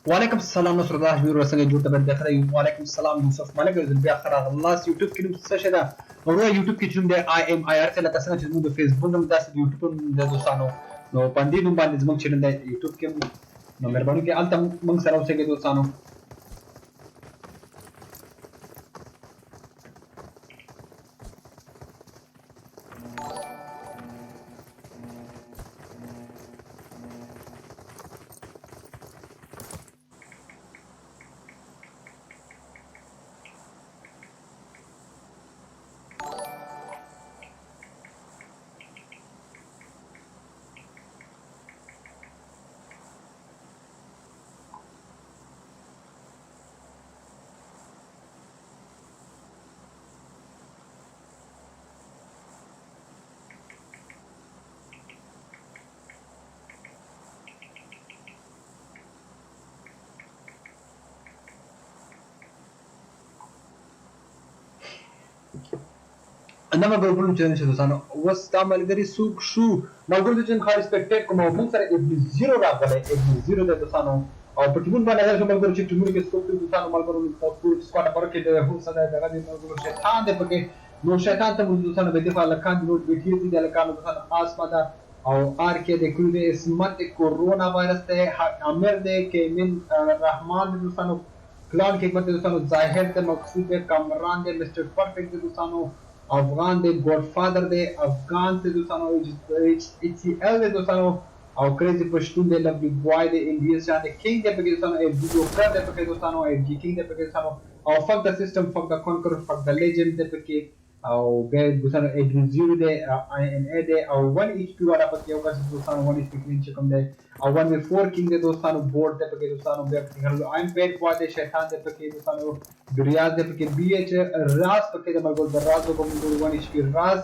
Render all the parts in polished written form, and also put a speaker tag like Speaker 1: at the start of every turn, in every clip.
Speaker 1: وعليكم السلام نصر الله جميل ورسنجة جورتا بدي أخرى وعليكم السلام يوسف مالك الزبيع خرا الله يوتيوب كده مستشهد والله يوتيوب كده جم ده ام اي ار تلا كسنة جمو ده فيسبوك نم داس يوتيوب ده دوسانو نو باندي نم باندي زمان چنن ده يوتيوب كم نو مهرباني के अंत मंग सराव से के दोस्तानो عندما بقول جن شو دوستانو واستعمل غير سوق شو نقول جن خارج سبكتيت كم من سر ابن زيرو راغله ابن زيرو ده دوستانو او بتكون بقى هذا شو بقول شيء تمر كسكوب دوستانو ما بقول فوت سكواد بركة ده هو صدا ده غادي نقول شيطان ده بقى نو شيطان تم دوستانو بدفع لكان نو بيتير دي لكان دوستانو آسما ده او آر के ده كل ده اسمت कोरोना वायरस ده अमर ده के من रहमान दोस्तانو क्लान के मत दोस्तانو जाहिर ده मकसूद ده कमरान ده मिस्टर परफेक्ट दोस्तانو अफगान दे गॉडफादर दे अफगान से दोस्तों HCL दे दोस्तों और क्रेजी पश्तून दे लवली बॉय दे इंडियन शान दे किंग दे पके दोस्तों एक वीडियो कर दे पके दोस्तों एक जी किंग दे पके दोस्तों और fuck the system fuck the conquer fuck the legend दे पके और गए दोस्तों एक जीरो दे INA दे और 1 HP वाला पके होगा दोस्तों 1 HP क्लीन चिकन दे और 1v4 किंग दे दोस्तों बोर्ड दे पके दोस्तों बैक घर आई एम पेड बॉय दे शैतान दे पके दोस्तों दुरियाज दे पके BH राज पके दे मगल द राज को मुंगुर 1 HP राज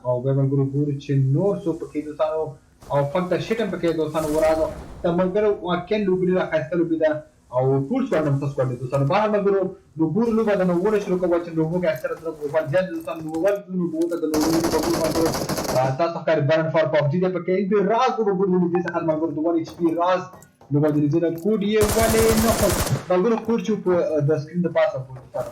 Speaker 1: और बेबल गुरु गुरु चिन्नोर सो पके दोस्तों और फक्त शिकन पके दोस्तों वराज तमगर वाकेन लुबरी रा खास्ता लुबिदा और फुल स्क्वाड नम स्क्वाड दोस्तों बाहर मगरो लुबुर लुबा दनो वोले शुरू को वचन लोगों के असर तरफ वन जन दोस्तों वन लुबु बोता दनो लुबु बगुर मगरो ता सकर बर्न फॉर पबजी दे पके इन राज को गुरु लुबु दे सकर मगरो 1 HP राज लुबा दे जरा कोड ये वाले नफल मगरो कोड चुप द स्क्रीन द पास ऑफ दोस्तों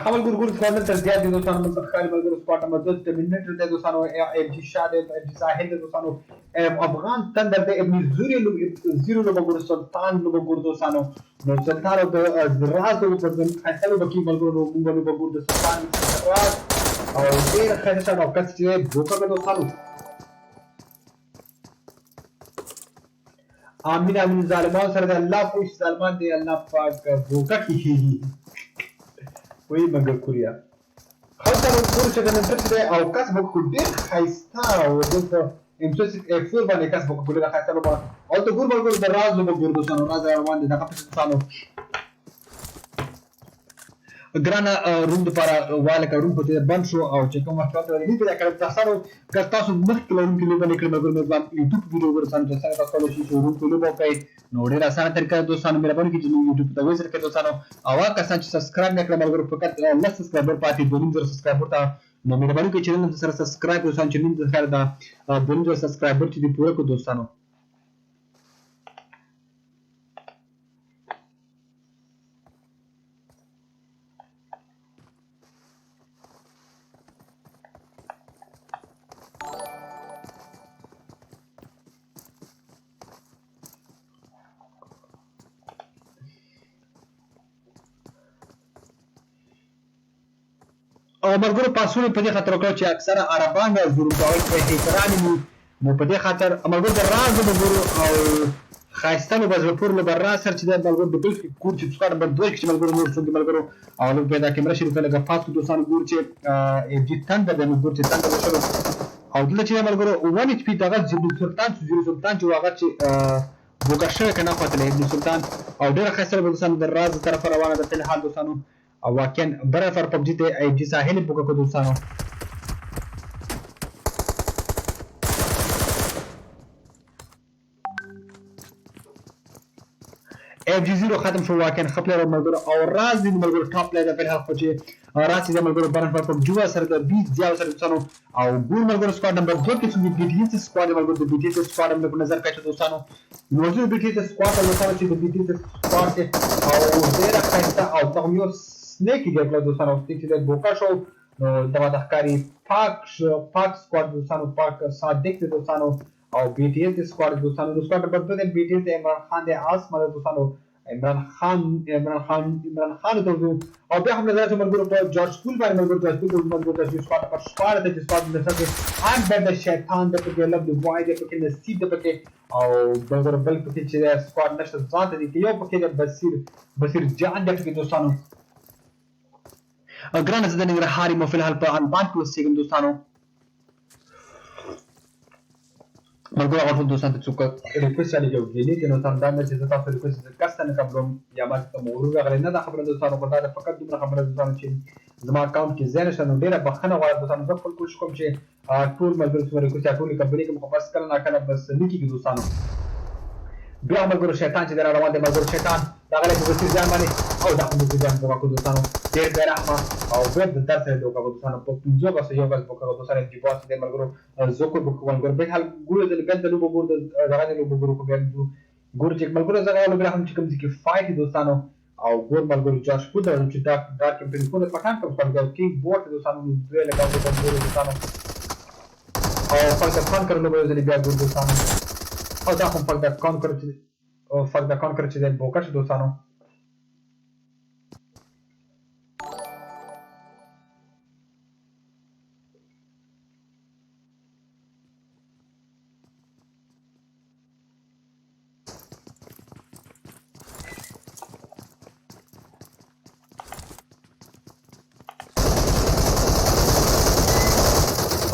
Speaker 1: خبر گور گور سوالن تر زیاد دي دوستانو متخيل ملګرو سپاټ نمبر 2 ته منټ ته دوستانو ام جي شاد ام جي ساحل ته دوستانو افغان تندر ته ابن زوري لو زیرو لو ګور سلطان لو ګور دوستانو نو سلطان او راز لو ګور خاصه بکی ملګرو موږ لو ګور د سلطان راز او ډیر خاصه او کس چې بوکا دوستانو امين امين ظالمان سره الله پوښ ظالمان دی الله پاک بوکا کی وی مگر کوریا خاصه نو ګور چې د نن څه او کس بوکو ډیر خاصه او د امسوس افور باندې کس بوکو ډیر خاصه نو او ته ګور مگر د راز نو ګور دوسانو راز روان دي دا په څانو ګرانا روم لپاره واله کوم په دې بند شو او چې کوم وخت ته دې دا کړم تاسو که تاسو مخکې لرونکي لوبه نه کړم مګر مې یوټیوب ویډیو ورسره څنګه تاسو شي روم په لوبه کوي نو ډیر اسانه طریقه دوستانو مهرباني کړئ چې یوټیوب ته وزر کړئ دوستانو او هغه کسان چې سبسکرایب نه کړل مګر فقط لس سبسکرایبر پاتې 2000 سبسکرایبر ته نو مهرباني کړئ چې نن سره سبسکرایب وسان چې نن سره دا 2000 سبسکرایبر چې دی پوره کو دوستانو او ملګرو پاسونه په دې خاطر وکړو چې اکثره عربان ظلم کول په احترام نو په دې خاطر ملګرو د راز ملګرو او خاصه نو بس پور له بر سر چې د ملګرو د بل کور چې څکړ بر دوی چې ملګرو نور څنګه ملګرو او نو پیدا کیمرا شروع کړه د فاست دوسان ګور چې جیتان د ګور چې څنګه وشو او دلته چې ملګرو 1 HP دغه سلطان چې هغه چې بوکا شوی کنه قاتل ابن سلطان او ډیر خسر به دوسان د راز طرف روانه ده په حال دوسانو او واقعا بره فر پبجی ته ای جی ساحل بوکا کو دوستانو اف جی 0 ختم شو واقعا خپل ملګرو او راز دې ملګرو ټاپ پلیئر په هغه چې راز دې ملګرو برن پر جوا سره د 20 ځای سره دوستانو او ګور ملګرو سکواډ نمبر 2 کې چې بي ټي اس سکواډ ملګرو د بي ټي اس سکواډ په نظر کې دوستانو موجود بي ټي اس سکواډ دوستانو چې د بي ټي اس سکواډ او ډیر خسته او دغه یو سنیک دی دوستانو چې د بوکا شو نو دغه د ښکاری پاک سکواډ دوستانو پاک صادق دوستانو او بی ټی اس سکواډ دوستانو د سکواډ نمبر 2 د بی ټی اس عمران خان د اسمه دوستانو عمران خان ته او بیا هم نظر ملګرو په جورج سکول باندې ملګرو د سکواډ پر سکواډ ته سکواډ د سره ان بد شیطان د په لب د وای د په نصیب د په او دغه بل په چې سکواډ نشته ځان ته دی یو په کې د بصیر جان د په دوستانو ګران زده ننګرهاري مو فلحال په البان کې اوسېږم دوستانو ملګرو هغه ټول دوستان ته څوک ریکوست علی یو غلی کې نو تاسو دا چې تاسو ریکوست کاست نه کوم یا ما ته مورو غره نه دا خبره دوستانو په دا فقط دومره خبره دوستانو چې زما اکاونټ کې زیات شنو ډیره بخنه غواړم دوستانو زه خپل کوشش کوم چې ټول ملګرو سره ریکوست ټول کمپنی کې مخبس کړه نه کړه بس لیکي دوستانو بیا ملګرو شیطان چې در روان دی ملګرو شیطان دا غلی په بصیر جان باندې او دا هم بصیر جان په واکو دوستانو ډېر بې رحمه او بیا د درس سره دوکه دوستانو په 15 بس یو بس بوکه دوستانو چې باس دی ملګرو زوکو بوکو ملګرو به حال ګورو د ګل د لوبو ګورو د دغه لوبو ګورو په بیا ګورو چې ملګرو زغه لوبه هم چې کوم چې فایټ دوستانو او ګور ملګرو جاش پوتر چې دا کمپنی کو د پټان کوم څنګه کې بوت دوستانو دوی له کاوه په ګورو دوستانو او فقط فان کړو به د بیا ګورو دوستانو او دا هم فقط کانکر چې د بوکا شو دوستانو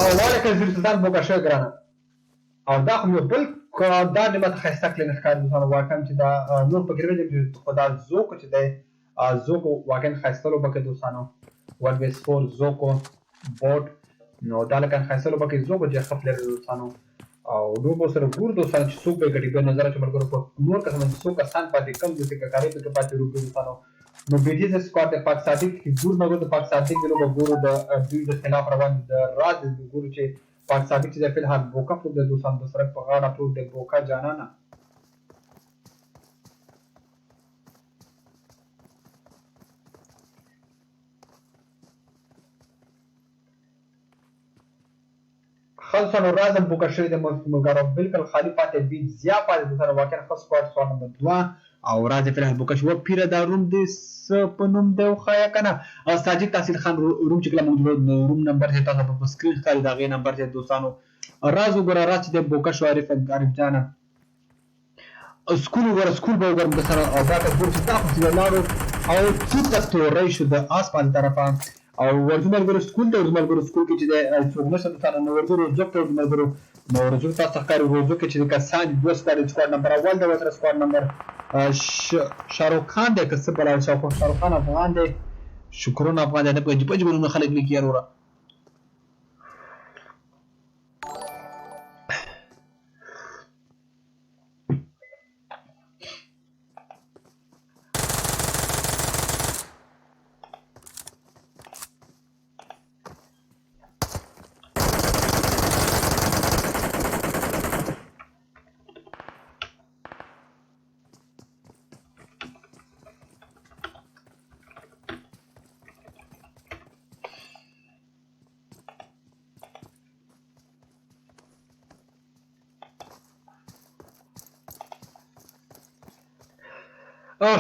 Speaker 1: او وعلیکم سلطان بوکا شو ګرانه او دا هم یو بل دا نعمت خسته کړل نه ښکار دوستانو واقعا چې دا نور په ګرځي چې خدا زوک چې دی زوک واقعا خسته لو بکه دوستانو 1v4 زوکو بوت نو دا لکه خسته لو بکه زوک چې خپل دوستانو او نو سره ګور دوستانو چې څوک به ګټي په نظر چې مرګ په نور کسان چې څوک آسان پاتې کم دي چې کاري په پاتې روپ دوستانو نو بیټي د سکواډ د پاک ساتي کې ګور مګو د پاک ساتي کې لو ګورو د دوی د خلاف روان د راز د ګورو چې پاک ساتي چې د فلحال بوکا په د دوستانو د سره په غاړه ټول د بوکا جانانا خلصانو رازم بوکا شوی د ملګرو بالکل خالی پاتې بي زیا پاتې دوستانو واقعا خاص سکواډ سوال نمبر 2 او راز فلحال بوکا شو پیره دا روم د سپنوم د خیا کنه او ساجد تحصیل خان روم چې کله موجود روم نمبر ته تاسو په سکرین ښکاري دا غي نمبر ته دوستانو راز وګوره راز د بوکا شو عارف جانا سکول وګوره سکول به وګورم د سره او دا ته چې تاسو چې لاړو او څو تاسو رئیس د اسمان طرفه او ورزمل ګورو سکول ته ورزمل ګورو سکول کې چې د څو نشه تاسو نو ورزمل ځکه ورزمل ګورو نو ورزمل تاسو ښکاري ورزمل کې چې کسان د دوستانو سکواډ نمبر اول د وتر سکواډ نمبر شاروخ خان د کسب بل شاروخ خان افغان دی شکرونه افغان دی په جبونو خلک لیکي وروره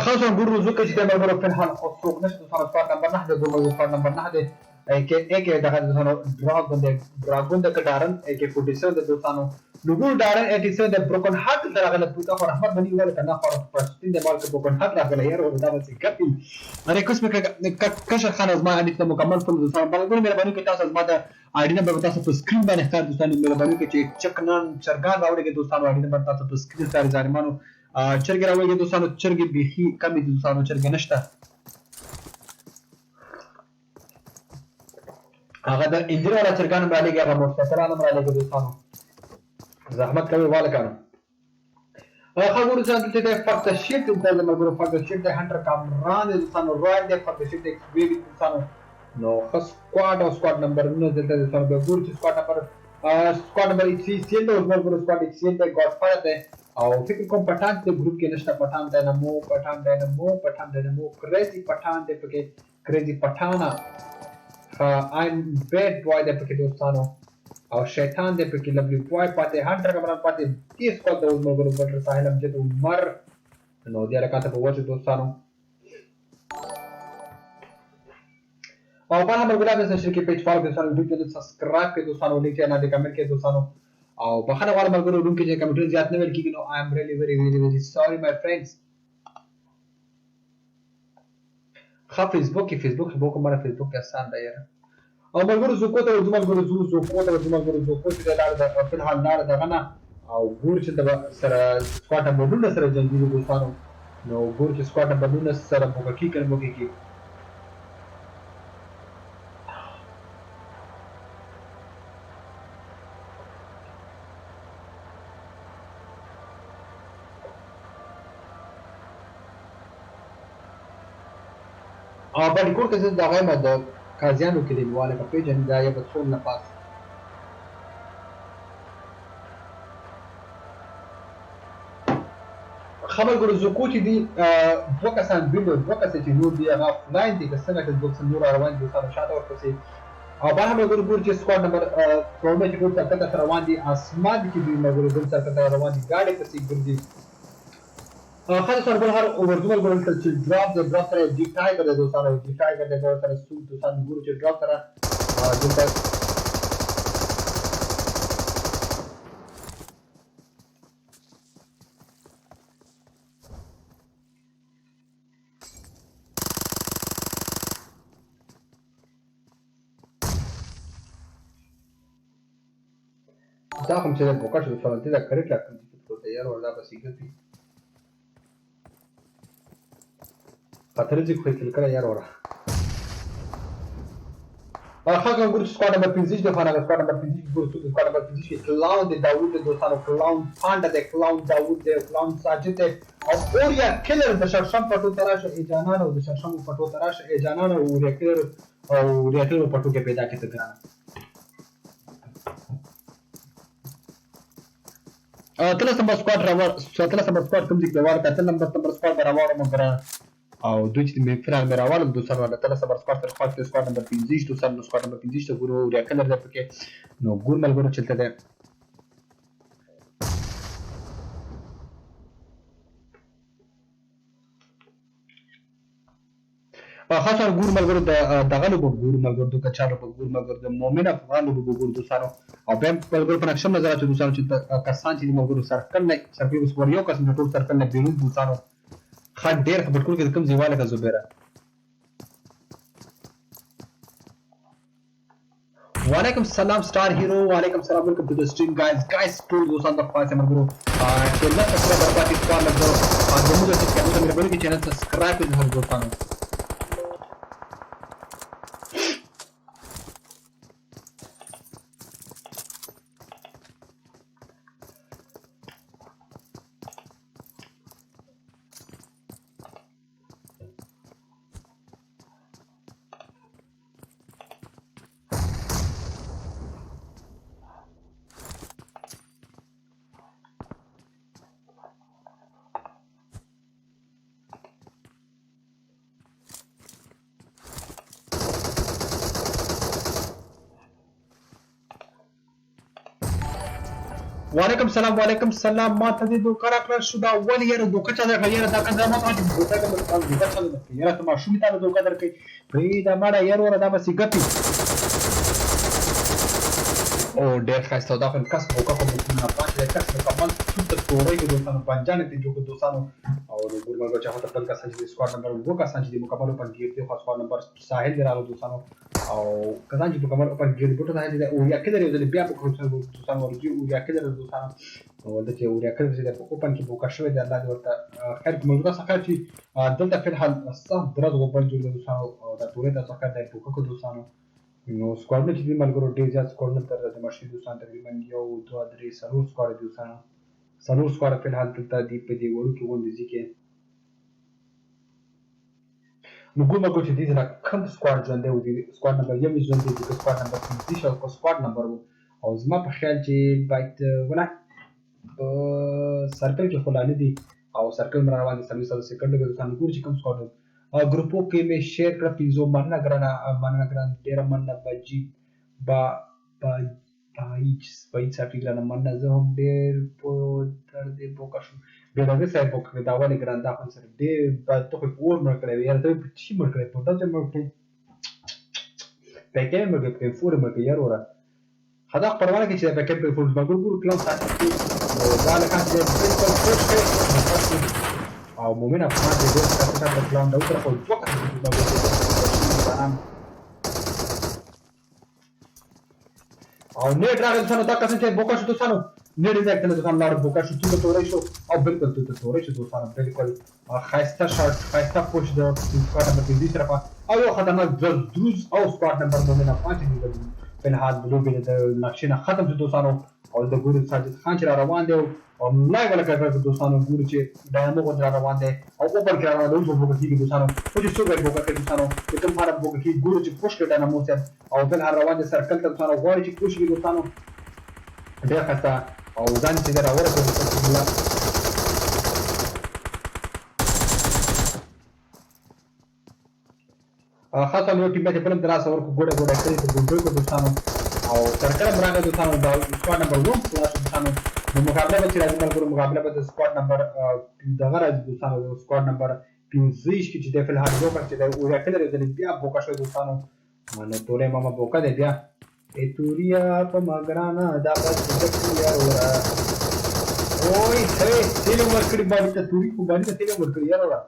Speaker 1: خاصا ګورو زکه چې د ملګرو په حال خو څوک نشته دوستانو سکواډ نمبر 9 د ګورو سکواډ نمبر 9 د کې دغه دوستانو ډراګون د کډارن کې 47 د دوستانو لوګو ډارن 87 د بروکن هارت دغه په خو رحمت بني ویل کنه خو پرستین د مال کې بروکن هارت راغلی یاره دا څه کپی اره کوس په کشر خان از ما اړیکه مکمل فل دوستانو بلګور مهرباني کوي تاسو ما د اړینه به تاسو په سکرین باندې ښکار دوستانو مهرباني کوي چې چک نن چرګان راوړي کې دوستانو اړینه به تاسو په سکرین ښکار ځارمانو چرګ راوړي دوستانو چرګ بيخي کمی دوستانو چرګ نشته هغه د انجر ولا چرګان باندې هغه موټر سره عالم را لګي دوستانو زحمت کوي والا کنه خبرو ځان ته fuck the shit ته د مګرو fuck the shit د هانټر کامران د سانو روان د fuck the shit د بیبي سانو نو خاص سکواډ او سکواډ نمبر 9 دلته د سانو به ګور چې سکواډ نمبر 3 سیل د مګرو سکواډ سیل د ګاډ فادر ده او فکر کوم پټان د ګروپ کې نشته پټان دینمو کریزي پټان د پکې کریزي پټانا I'm bad boy د پکې دوستانو او شیطان دې پکې لبلی بوای پاتې هانټر کمران پاتې 30 کو د مګرو بټر ساحل امجد عمر نو دې راکاته په وجه دوستانو او په هغه مګرو د شرکت پیج فالو کړئ دوستانو ویډیو ته سبسکرایب کړئ دوستانو لیک نه دې کمنټ کړئ دوستانو او بخښنه غواړم مګرو روم کې چې کمنټ زیات نه ویل کیږي نو I am really very sorry my friends خا فیسبوک مره فیسبوک کې آسان دی یاره او ملګرو زه کوته ورځم ملګرو زه کوته د لار د خپل حال لار دغه نه او ګور چې د سره سکواټ نمبرونه سره جنگي دوستانو نو ګور چې سکواټ نمبرونه سره بوکي کی او باندې کور کې زه دغه مده کازیانو کې دیواله په پیجن دا یې په څون نه پاس خبر ګورو زه کوچ دي دوه کسان چې نور دی هغه لاین دي که څنګه چې دوه نور روان دي سره شاته ورپسې او بل هم ګورو چې سکواډ نمبر پرومه چې ګورو تر روان دي اسمان کې دی مګورو دل سره روان دي گاډي پسې ګرځي خاص طور پر هر اوورډول ګورل چې ډراپ سره ډی ټایګر د دوستانو ډی ټایګر د ګور سره سو دوستانو ګورو چې ډراپ سره دلته دا کوم چې د بوکا شو فلانتي دا کریکټ لا کوم چې ته یار وردا بس یګتی خاطر چې خو کل کړه یار ورا هغه ګور سکواډ نمبر 15 د فانا سکواډ نمبر 15 ګور سکواډ نمبر 15 کې کلاون د داوود د دوستانو کلاون پانډا د کلاون داوود د کلاون ساجد او اوریا کلر د شرشم پټو تراشه ایجانانو د شرشم پټو تراشه ایجانانو او ریکلر پټو کې پیدا کېته ګرانه تلس نمبر سکواډ کوم ځای کې واره تل نمبر سکواډ راوړم مګر او دوی چې مې فلان مې راوړم دوستانو د تلس نمبر سکواډ تر خاص سکواډ نمبر 15 دوستانو سکواډ نمبر 15 ته ګورو ریا کلر ده پکې نو ګور ملګرو چلته ده خاصه ګور ملګرو د دغه لوګو ګور ملګرو د کچارو په ګور ملګرو د مومن افغان لوګو ګور دوستانو او بهم ملګرو په نقشه نظر اچو دوستانو چې کسان چې ملګرو سرکل نه سرکل وسور یو کس ټول سرکل نه بیرون دوستانو خاط ډیر خبر کول کې کوم ځیواله کا زبیره وعلیکم السلام سٹار ہیرو وعلیکم السلام ویلکم ٹو دی اسٹریم گائز ټول دوستان د خاصه ملګرو چې نه سبسکرایب پاتې سپار لګو د موږ چې کومه مهرباني کې چینل سبسکرایب کړئ دوستانو وعلیکم السلام ما ته دې دوکه راکړل شو دا ولې یاره دوکه چا درکړه یاره دا کنځه ما ته دوکه چا درکړه یاره ته ماشومې تا دوکه درکړي پرېږده مړه یار وره دا بسې ګټي او ډېر ښایسته دا خو کس دوکه خو نه پاتې کس مکمل څوک تر تورۍ کې دوستانو پنجانې ته جوړ دوستانو او د ګورمل چې هغه بل کسان چې سکواډ نمبر 2 کسان چې مکمل اوپن ګیر دی خو سکواډ نمبر ساحل دی راغلو دوستانو او کسان چې مکمل اوپن ګیر دی ټول ساحل دی او یا کله یو ځل بیا په کوڅه دوستانو ورګي او یا کله دوستانو او د چې او یا کله چې په اوپن کې بوکا شوی دی الله دې ورته خیر کومه څه چې دلته په حال صح درز غوبل جوړ دوستانو او دا ټول د څه د بوکا دوستانو نو سکواډ چې دې ملګرو ډیر زیات سکواډ تر د مشي دوستانو تقریبا یو 2 3 4 سکواډ دوستانو څلور سکواډه په الحال دلته دی په دې وړو کې غونډې کې نو ګوره چې دې سره کم سکواډ ژوندی و دي سکواډ نمبر یو ژوندی دي سکواډ نمبر 15 شو او سکواډ نمبر او زما په خیال چې باید ونه سرکل کې خلانه دي او سرکل مر روان دي 30 سکند کې دوستان ګور چې کوم سکواډ ګروپو کې مې شیر کړ پیزو مننه ګران ډیر مننه بجی با باید صافي ګران مننه زه هم ډیر په تر دې بوکا شو بیرغه صاحب بوکا دا ولې ګران دا خو سره ډیر با ته اور مر کړی یار ته په چی مر کړی په دغه مر کړی پکې مر کړی فور مر کړی یار ورا هدا پرواله کې چې پکې په فول مګور ګور کلام ساتي دا لکه چې بالکل خوش کړي او مومن افغان دې د څه کلام دا تر خو دوه کړي او نیټ راغلی دوستانو دا کسان چې بوکا شو دوستانو نیټ دې کنه دوستانو لاړ بوکا شو څنګه تورې شو او بالکل ته تورې شو دوستانو بالکل خاصه شارټ خاصه پوش د سکواډ نمبر 20 طرفه او یو خطرناک دروز او سکواډ نمبر مومن افغان چې په الحال د لوبې د نقشې نه ختم شو دوستانو او د ګورو ساجد خان چې روان دی او لایو ولا کوي دوستانو ګورو چې دایمو غوډ روان دی او په بل کې روان دی په بوکا کې دوستانو خو چې څوک بوکا کې دوستانو کوم هغه بوکا کې ګورو چې پوش کړه نه موته او بل هر روان دي سرکل ته دوستانو غواړي چې پوش کې دوستانو ډېر خسته او ځان چې راوړل خاصه یو ټیم چې بلم دراسه ورکو ګوډه کړی ته ګوډه کو دوستانو او سرکل برانه دوستانو دا سکواډ نمبر 1 خلاص دوستانو نو مقابله به چې راځي ملګرو مقابله به د سکواډ نمبر دغه راځي دوستانو سکواډ نمبر 15 کې چې د فل هر یو چې د اوریا کله د بیا بوکا شو دوستانو نو تورې ماما بوکا دی بیا توریا په ماګرانا دا بس د توریا ورا اوه تیل ورکړي باندې ته توري کو باندې تیل ورکړي یار ورا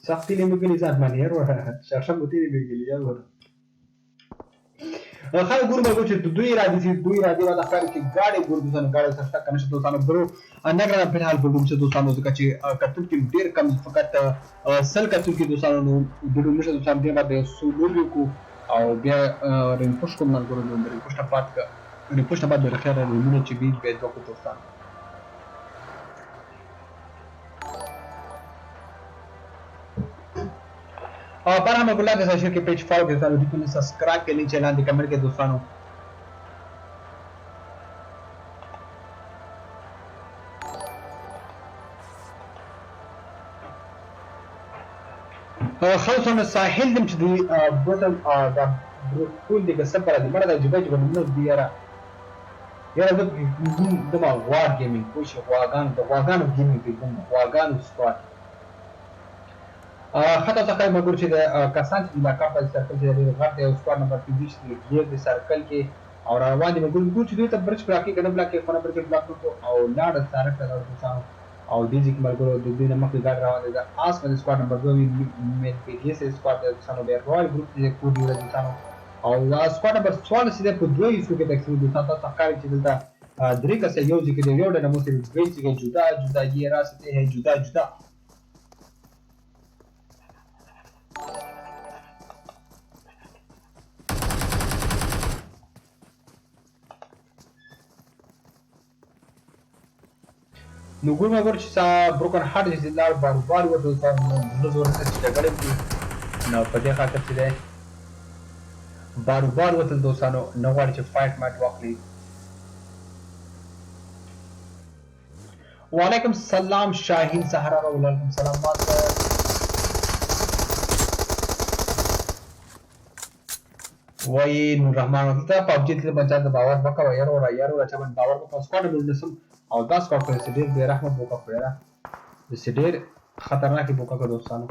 Speaker 1: سختي له مګلي ځان باندې یار ورا شاشه مو تیل مګلي یار ورا خلک ګور مګو چې دوی را دي واده خیر چې گاډي ګور دوسانو گاډي سره کنه شته دوسانو برو نګره په حال بلوم چې دوسانو ځکه چې کتل کې ډیر کم فقط سل کتل کې دوسانو نو بلوم نشه دوسانو دی باندې سولو کو او بیا رین پوش کوم نه ګورو نو رین پوش ته پات کا رین پوش ته بعد د خیر رینونه چې بي به دوه کو دوسانو पर हम गुला के शेयर के पेज फॉलो के साथ वीडियो को सब्सक्राइब के नीचे लाइन कमेंट के दोस्तों خلصنا ساحل دم چې بوتل دا بروکول دغه سفر دي مړه د جبې جوړ نو دی یاره د ما وار گیمینګ کوشش واغان د واغان گیمینګ په کوم واغان سکواډ خطا څخه مګور چې د کسان چې علاقه په سرکل کې د غټ او سکواډ نمبر 20 کې غیر د سرکل کې او روان دي مګور چې دوی ته برچ بلاکي کنه بلاکي خونه برچ بلاک او لاړ سره کړه او د دې مګور د دې نه مخکې ګډ روان دي آس په سکواډ نمبر 2 مې کې دې سکواډ د سانو به روال ګروپ کې کوډ ورته سانو او دا سکواډ نمبر 14 سیده په دوی سو کې تکسو د تاسو تخکاری چې دلته درې کسه یو ځکه دی یو د نمو سره دوی چې جدا یې راسته هي جدا نو ګور مګور چې بروکن هارت چې لار بار ورته نو زور ته چې جګړه کوي نو په دې خاطر چې ده بار ورته دوستانو نو غواړي چې فایټ مات واخلي وعلیکم السلام شاهین صحرا وعلیکم السلام وای نور رحمان ته پبجی ته بچا د باور وکړ یار چې باندې باور وکړ سکواډ مونږ او دا سکواډ په سیډر به رحمت بوکا پیرا د سیډر خطرناک بوکا کو دوستانو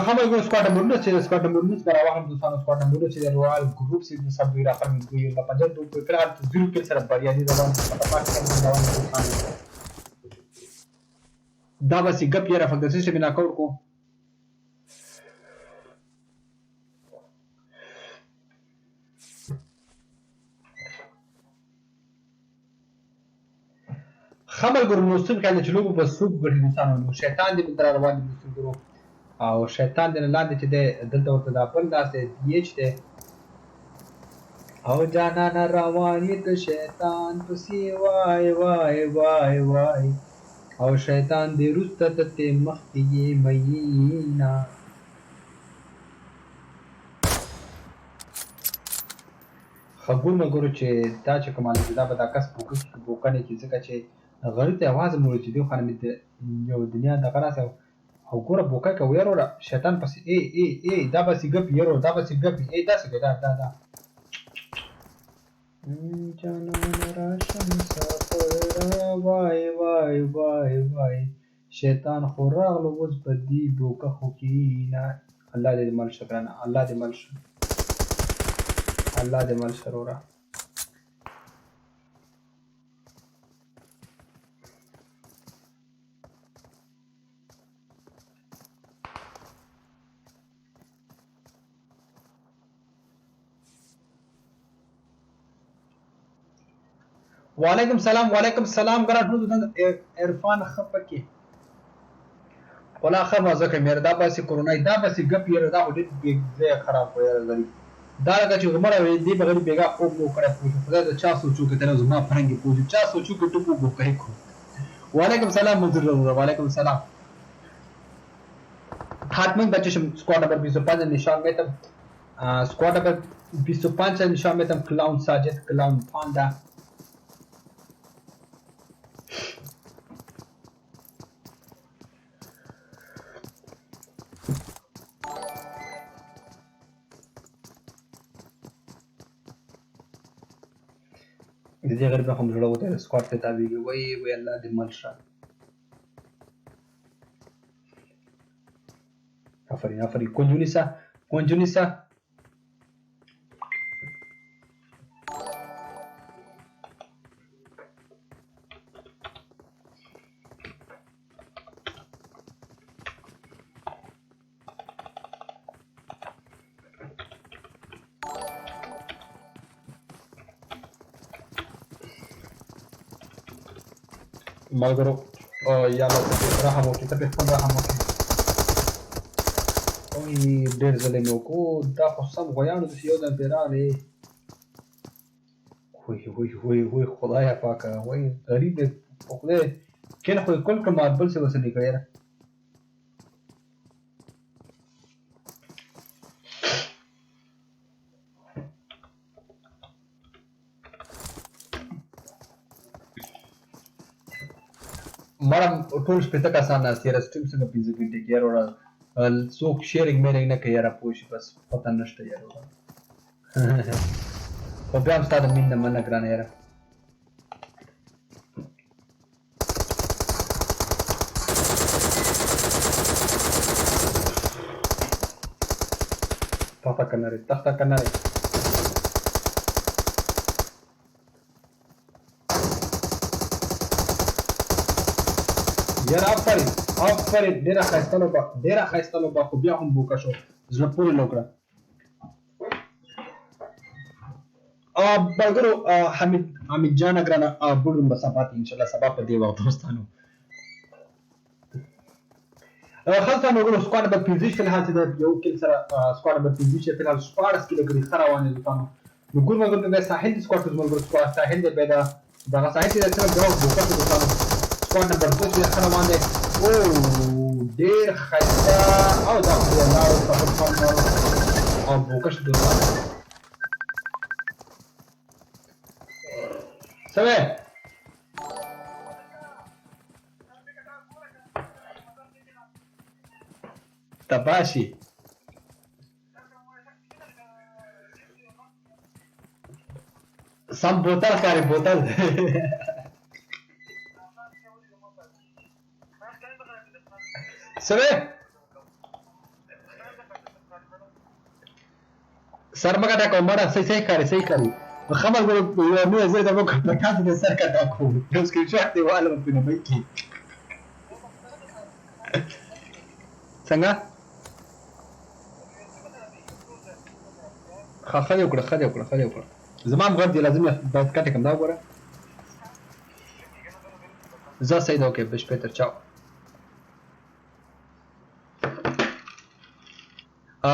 Speaker 1: هم یو سکواډ نمبر 9 چې سکواډ نمبر 9 پر واهم دوستانو سکواډ نمبر 9 چې روال ګروپ سي د سب ویرا پر دوی لا پنځه دوه پر کړه 0 کې سره بریالي روان دا بس ګپ یې را فکر سیستم نه کور کو خبر ګورو نو څنګه چې لوګو بس سوق غړي انسانانو شیطان دې تر روان دي ګورو او شیطان دې نه لاندې چې دی دلته ورته دا بل داسې ایچ دی او جانانه روان یې د شیطان پسې وای وای وای وای او شیطان دې وروسته د تې مخکې یې میینه خبر مګورو چې دا چې کومه دا به دا کس بوکه نه کړي ځکه چې غریب ته اواز مو چې دی خو مې یو دنیا دغه راسه او ګوره بوکه کوي وروره شیطان پسې ای دا به سي ګپ یرو دا به سي ګپ ای دا څه دا جانان راشه مسافر وای وای وای وای شیطان خو راغلو اوس به دې بوکه خو کېنه الله دې مل شه ګرانه الله دې مل شه الله دې مل شه وروره وعلیکم سلام ګران ټول عرفان خپکه ولا خبر ځکه مې دا باسي کورونا دا باسي ګپ یې دا وړي ځای خراب وي غري دا لکه چې عمر وي دی بغیر بیګا خوب نو کړه پوه خدای دا چا سوچو کې تنه زما فرنګي پوه چا سوچو کې ټکو بو کوي کو وعلیکم سلام منظور وعلیکم سلام حتما بچشم سکواد نمبر 25 نشان میتم سکواد نمبر 25 نشان میتم کلاون ساجد کلاون پاندا د دې غریب هم زړه وته سکواډ ته تابعیږي وای الله دې مل شه آفرین کنجونیسا ملګرو یا الله رحم وکړي ته په خپل رحم وکړي اوی ډېر ځلې مې وکړو دا خو سم غویانو داسې یو ځل پرې راغلی وای خدایه پاکه وای غریب دی په خدای کین خو یې کل کړم بل څه ورسره نه کړی مړه ټول شپېته کسان ناست یاره سټریم څنګه 5 غنټې کې یاره څوک شیرینګ میرینګ نه کوي یاره پوه شي بس پته نشته یاره خو بیا هم ستا د مینې نه مننه ګرانه یاره تخته کنارې یاره آفرین ډېره ښایسته لوبه خو بیا هم بوکه شو زړه پورې لوکړه ملګرو حمید جانه ګرانه بوډم به سبا ته انشاءالله سبا په دې وخت دوستانو خلطه ملګرو سکواډ نمبر 15 فلحال چې د یو کل سره سکواډ نمبر 15 چې فلحال 14 کیلو ګري ښه روان دي دوستانو نو ګور ملګرو د ساحل سکواډ ملګرو ساحل دی به دغه ساحل چې څنګه جواب بوکه دوستانو سکواډ نمبر 2 چې ښه روان دی ډېر ښایسته او دا خو یې لاړو او بوکه شو دوستانو څه وی تباشي سم بوتل ښکاري بوتل څه وی سر مه کټه کوم مړه صحیح ښکاري ښه ملګرو یوه نوې ځای ته وکړه په تاسو د سر کټه کوو یو سکرین شاټ دې والم په نومۍ کې څنګه ښه دې وکړه زما هم غږ دی لازم باید کټې کړم دا وګوره زه صحیح ده اوکې بشپېتر چاو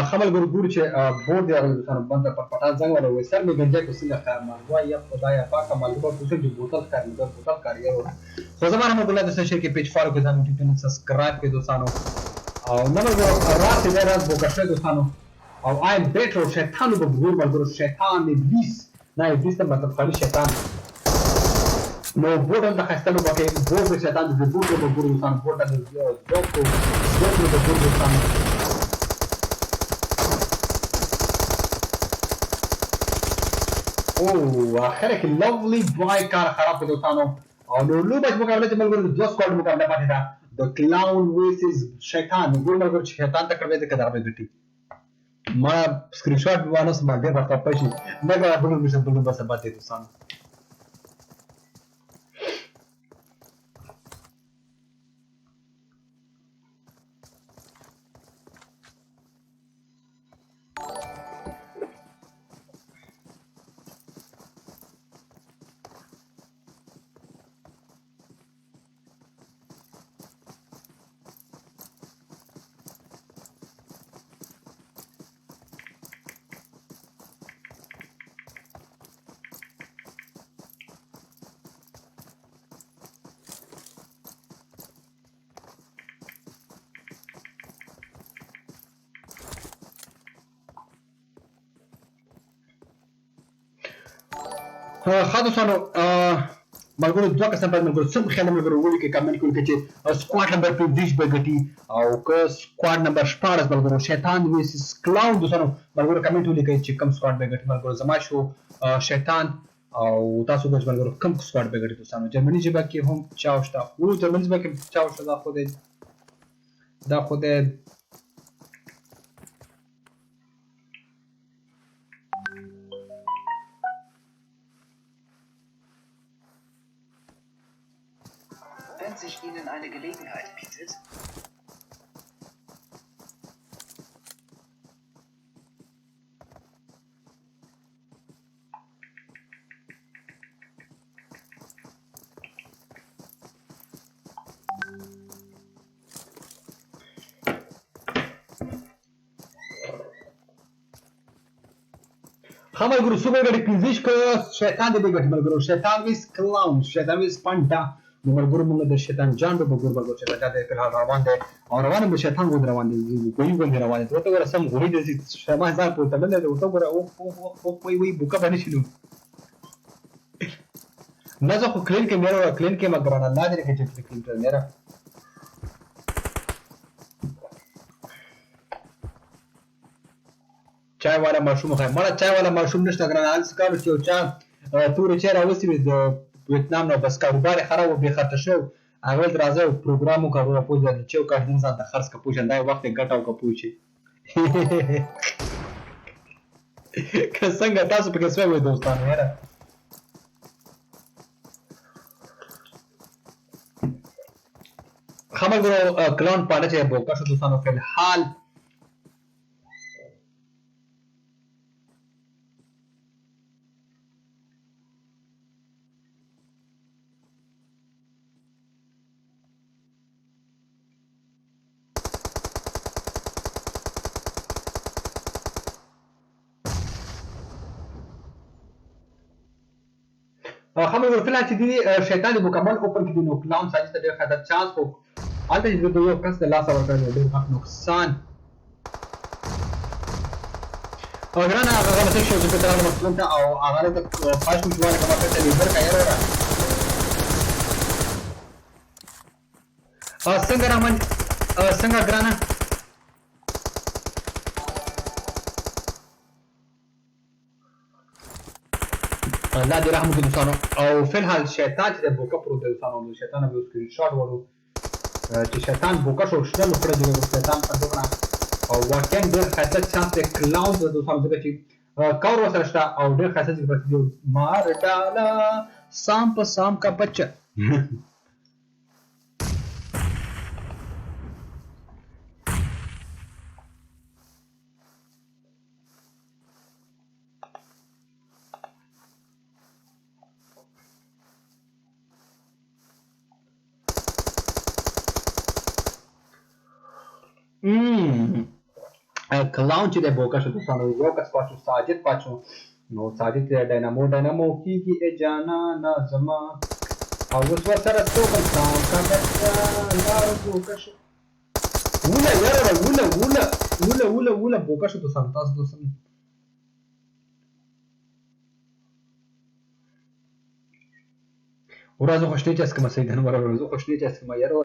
Speaker 1: خمل ګورګور چې بورډ دی هغه دوستانو بند پر پټان زنګ ولا وې سر می گنجه کو سینه خیر مالوا یا خدایا پاکه مالوا پوښتنه چې بوتل کار نه بوتل کار یو خو زما رحمت الله د شیر کې پیج فالو کې ځانو ټیټن سبسکرایب کې دوستانو او نو راته دا راز بوکشه دوستانو او ایم بیٹر شیطان په ګور مالګرو شیطان ابلیس نه ابلیس ته مطلب خالي شیطان نو بورډ هم د خستلو پکې بورډ شیطان د بورډ په ګور دوستانو بورډ د دوکو د ګور دوستانو اوه اخر کې لولی بای کار خراب په دوستانو او نو لو بچ مقابله چې ملګرو د سکواډ مقابله پاتې ده د کلاون ویسز شیطان ګور ملګرو چې شیطان ته کړی د کدار به ګټي ما سکرین شاټ وانه سم ډېر وخت پېښې مګر بل مشه بل بس باندې دوستانو ښه دوستانو ملګرو دوه کسان باید ملګرو څه خیال ملګرو ولیکئ کمنټ کې ولیکئ چې سکواډ نمبر 15 به ګټي او که سکواډ نمبر 14 ملګرو شیطان ویسس کلاون دوستانو ملګرو کمنټ ولیکئ چې کوم سکواډ به ګټي ملګرو زما شو شیطان او تاسو به ملګرو کوم سکواډ به ګټي دوستانو جرمني ژبه کې هم چاو شته او جرمني ژبه کې چاو شته دا خو دې
Speaker 2: Wenn sich Ihnen eine Gelegenheit bietet,
Speaker 1: ملګرو څوک به ګټي 15 که شیطان دې به ګټي ملګرو شیطان ویس کلاون شیطان ویس پانډا نو ملګرو موږ د شیطان جان په ګور ملګرو چې دا د فلحال روان دی او روان به شیطان غوډ روان دی کوی غوډ روان دی ته ور سم غوډ دي شمه ځان په تمنه دی ته ور او وی بوکا باندې شنو نه زه خو کلین کې مېرو کلین کې مګران الله دې کې چې کلین ته مېرا چای والا ماشوم خای مړه چای والا ماشوم نشته ګران حال سکارو چې چا تور چیر اوسې د ویتنام نو بس کاروبار خراب و به خطر شو هغه درازه پروګرامو کارو په دې چې کار دین ځان ته خرڅ کا پوښندای وخت ګټاو کا پوښي که څنګه تاسو په کې سوي دوستانو یاره خمګرو کلون پاله چې بوکا شو دوستانو فل حال خمګرو فل چې دي شیطان مکمل اوپن کې دي نو کلاون ساجي ته ډېر خطر چانس خو البته چې د یو کس د لاس ورکړل ډېر نقصان او ګرانه هغه څه شو چې په تاسو مطلب ته او هغه د پاشو جوړه کومه څه لیدر کایر وره څنګه رحمان څنګه ګرانه الله دې رحم وکړي دوستانو او فی الحال شیطان چې د بوکا پرو د دوستانو د شیطان به سکرین شاټ ورو چې شیطان بوکا شو شته نو کړه د شیطان په دوه او واقعا ډېر خاصه چانس د کلاون د دوستانو څخه چې کور وسره شته او ډېر خاصه چې پاتې مار ډالا سام په سام کا بچا کلاون چې د بوکا شو دوستانو یو کس پاتشو ساجد پاتشو نو ساجد ډاینامو کیږي ای جانا نازما او اوس ورسره څوکم سام کا بچا لار بوکا شو وله یاره وله بوکا شو دوستانو تاسو دوستانو ورځ خوشنی چې اسکه مسیدن ورځ خوشنی چې اسکه ما یاره